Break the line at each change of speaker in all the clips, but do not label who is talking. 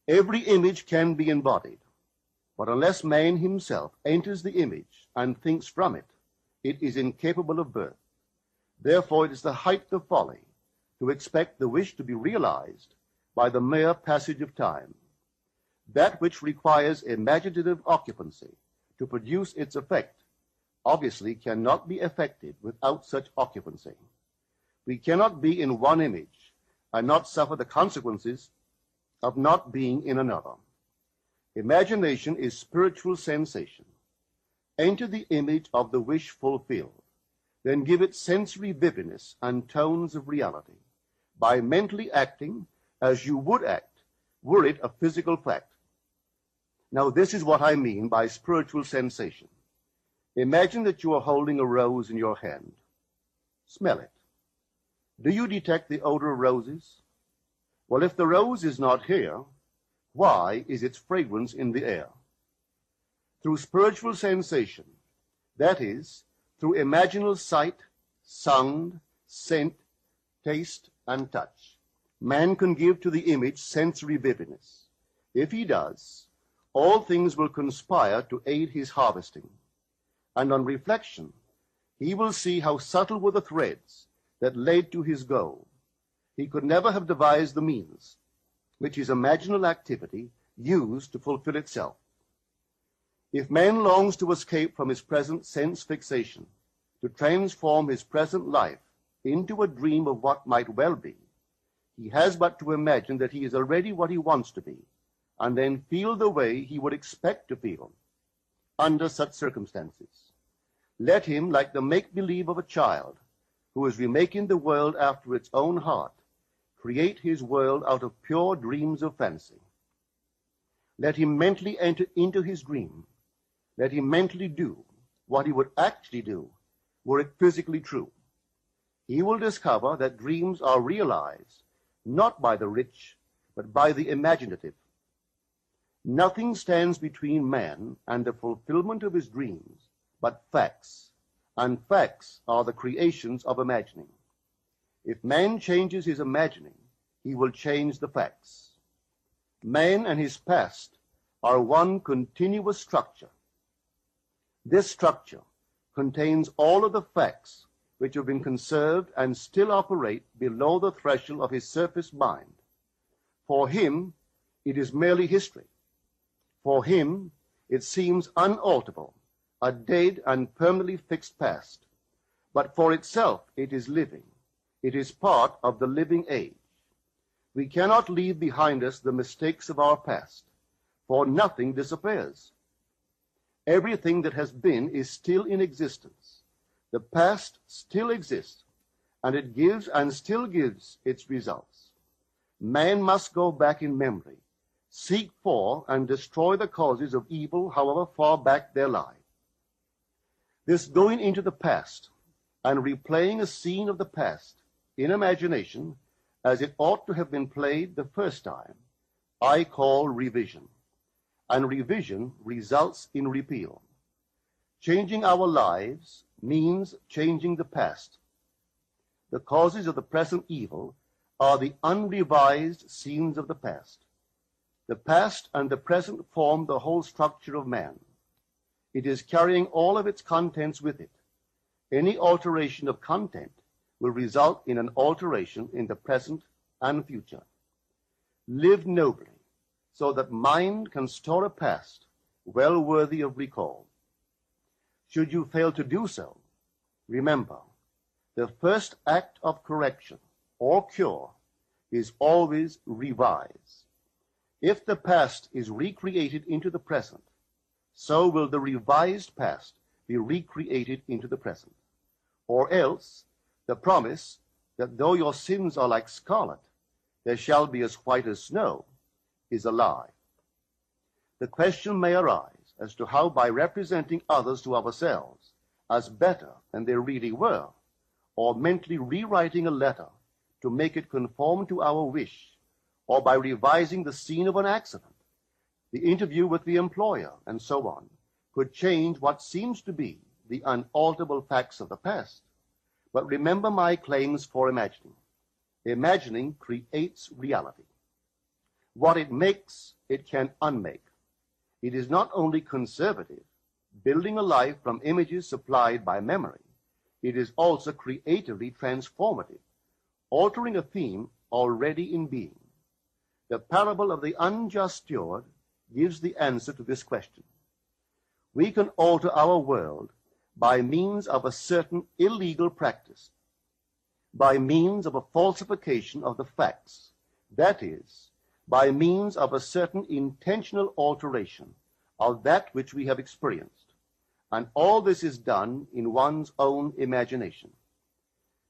Every image can be embodied, but unless man himself enters the image and thinks from it, it is incapable of birth. Therefore, it is the height of folly to expect the wish to be realized by the mere passage of time. That which requires imaginative occupancy to produce its effect obviously cannot be effected without such occupancy. We cannot be in one image and not suffer the consequences of not being in another. Imagination is spiritual sensation. Enter the image of the wish fulfilled, then give it sensory vividness and tones of reality by mentally acting as you would act were it a physical fact. Now, this is what I mean by spiritual sensation. Imagine that you are holding a rose in your hand. Smell it. Do you detect the odor of roses? Well, if the rose is not here, why is its fragrance in the air? Through spiritual sensation, that is, through imaginal sight, sound, scent, taste, and touch, man can give to the image sensory vividness. If he does, all things will conspire to aid his harvesting. And on reflection, he will see how subtle were the threads that led to his goal. He could never have devised the means which his imaginal activity used to fulfill itself. If man longs to escape from his present sense fixation, to transform his present life into a dream of what might well be, he has but to imagine that he is already what he wants to be, and then feel the way he would expect to feel under such circumstances. Let him, like the make-believe of a child who is remaking the world after its own heart, create his world out of pure dreams of fancy. Let him mentally enter into his dream. Let him mentally do what he would actually do were it physically true. He will discover that dreams are realized not by the rich, but by the imaginative. Nothing stands between man and the fulfillment of his dreams but facts, and facts are the creations of imagining. If man changes his imagining, he will change the facts. Man and his past are one continuous structure. This structure contains all of the facts which have been conserved and still operate below the threshold of his surface mind. For him, it is merely history. For him, it seems unalterable, a dead and permanently fixed past. But for itself, it is living. It is part of the living age. We cannot leave behind us the mistakes of our past, for nothing disappears. Everything that has been is still in existence. The past still exists, and it gives and still gives its results. Man must go back in memory, seek for and destroy the causes of evil, however far back they lie. This going into the past and replaying a scene of the past in imagination as it ought to have been played the first time, I call revision. And revision results in repeal. Changing our lives means changing the past. The causes of the present evil are the unrevised scenes of the past. The past and the present form the whole structure of man. It is carrying all of its contents with it. Any alteration of content will result in an alteration in the present and future. Live nobly, so that mind can store a past well worthy of recall. Should you fail to do so, remember, the first act of correction or cure is always revise. If the past is recreated into the present, so will the revised past be recreated into the present. Or else, the promise that though your sins are like scarlet, they shall be as white as snow, is a lie. The question may arise as to how, by representing others to ourselves as better than they really were, or mentally rewriting a letter to make it conform to our wish, or by revising the scene of an accident, the interview with the employer, and so on, could change what seems to be the unalterable facts of the past. But remember my claims for imagining. Imagining creates reality. What it makes it can unmake. It is not only conservative, building a life from images supplied by memory, it is also creatively transformative, altering a theme already in being. The parable of the unjust steward gives the answer to this question. We can alter our world by means of a certain illegal practice, by means of a falsification of the facts, that is, by means of a certain intentional alteration of that which we have experienced, and all this is done in one's own imagination.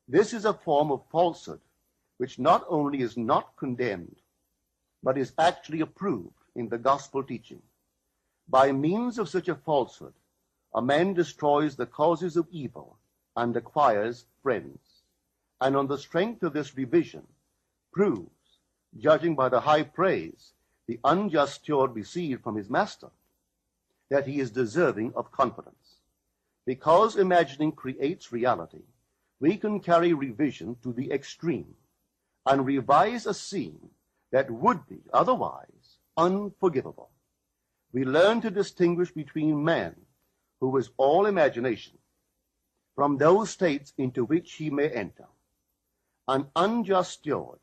This is a form of falsehood which not only is not condemned, but is actually approved in the gospel teaching. By means of such a falsehood, a man destroys the causes of evil and acquires friends, and on the strength of this revision proves, judging by the high praise the unjust steward received from his master, that he is deserving of confidence. Because imagining creates reality, we can carry revision to the extreme and revise a scene that would be otherwise unforgivable. We learn to distinguish between man, who is all imagination, from those states into which he may enter. An unjust steward,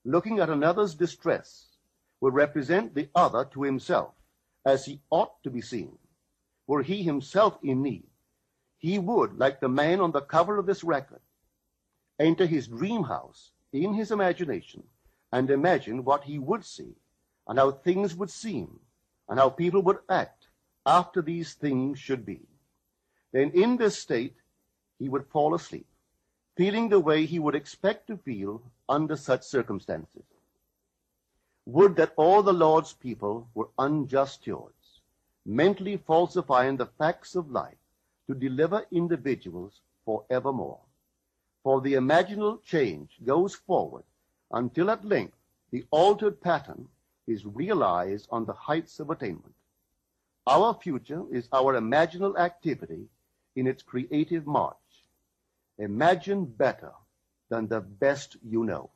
looking at another's distress, will represent the other to himself as he ought to be seen. Were he himself in need, he would, like the man on the cover of this record, enter his dream house in his imagination and imagine what he would see and how things would seem and how people would act after these things should be. Then in this state he would fall asleep, feeling the way he would expect to feel under such circumstances. Would that all the Lord's people were unjust stewards, mentally falsifying the facts of life to deliver individuals forevermore. For the imaginal change goes forward until at length the altered pattern is realized on the heights of attainment. Our future is our imaginal activity in its creative march. Imagine better than the best you know.